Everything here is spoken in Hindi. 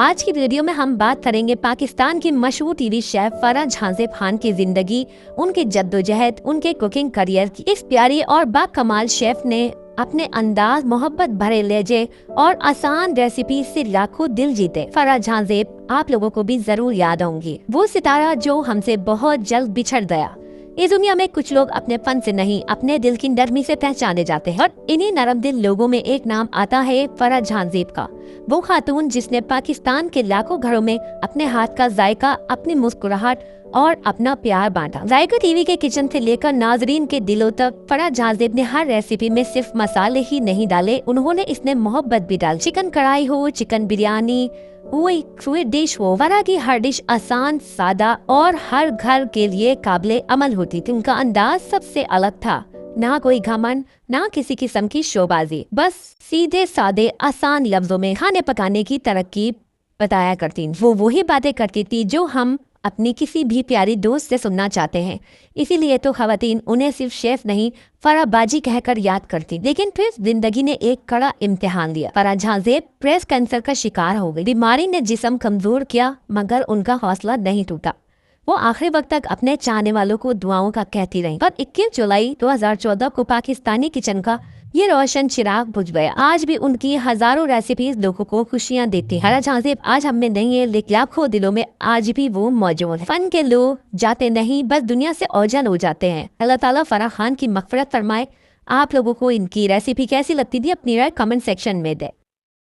आज की वीडियो में हम बात करेंगे पाकिस्तान की मशहूर टीवी शेफ फराह झांसेब खान की जिंदगी, उनकी जद्दोजहद, उनके कुकिंग करियर की। इस प्यारी और बाकमाल शेफ ने अपने अंदाज, मोहब्बत भरे लहजे और आसान रेसिपी से लाखों दिल जीते। फराह झांसेब आप लोगों को भी जरूर याद होंगी, वो सितारा जो हमसे बहुत जल्द बिछड़ गया। इस दुनिया में कुछ लोग अपने फन से नहीं, अपने दिल की नरमी से पहचाने जाते हैं और इन्हीं नरम दिल लोगों में एक नाम आता है फराह झांसेब का। वो खातून जिसने पाकिस्तान के लाखों घरों में अपने हाथ का जायका, अपनी मुस्कुराहट और अपना प्यार बांटा। जायका टीवी के किचन से लेकर नाजरीन के दिलों तक फराह झांसेब ने हर रेसिपी में सिर्फ मसाले ही नहीं डाले, उन्होंने इसमें मोहब्बत भी डाली। चिकन कढ़ाई हो, चिकन बिरयानी, वही स्वीट डिश हो, फराह की हर डिश आसान, सादा और हर घर के लिए काबिले अमल होती थी। उनका अंदाज सबसे अलग था, ना कोई घमंड, ना किसी किस्म की शोबाजी, बस सीधे सादे आसान लफ्जों में खाने पकाने की तरकीब बताया करती। वो वही बातें करती थी जो हम अपनी किसी भी प्यारी दोस्त से सुनना चाहते हैं। इसीलिए तो खवातीन उन्हें सिर्फ शेफ नहीं, फराह बाजी कहकर याद करती। लेकिन फिर जिंदगी ने एक कड़ा इम्तिहान दिया। फराह झांसेब ब्रेस्ट कैंसर का शिकार हो गई। बीमारी ने जिस्म कमजोर किया, मगर उनका हौसला नहीं टूटा। वो आखिरी वक्त तक अपने चाहने वालों को दुआओं का कहती रही। पर 21 जुलाई 2014 को पाकिस्तानी किचन का ये रोशन चिराग बुझ गया। आज भी उनकी हजारों रेसिपीज लोगों को खुशियां देती है। फराह झांसेब आज हमें नहीं है, लेकिन लाखों दिलों में आज भी वो मौजूद है। फन के लोग जाते नहीं, बस दुनिया से ओझल हो जाते हैं। अल्लाह ताला फराह खान की मग़फ़िरत फरमाए। आप लोगों को इनकी रेसिपी कैसी लगती थी, अपनी राय कमेंट सेक्शन में दे।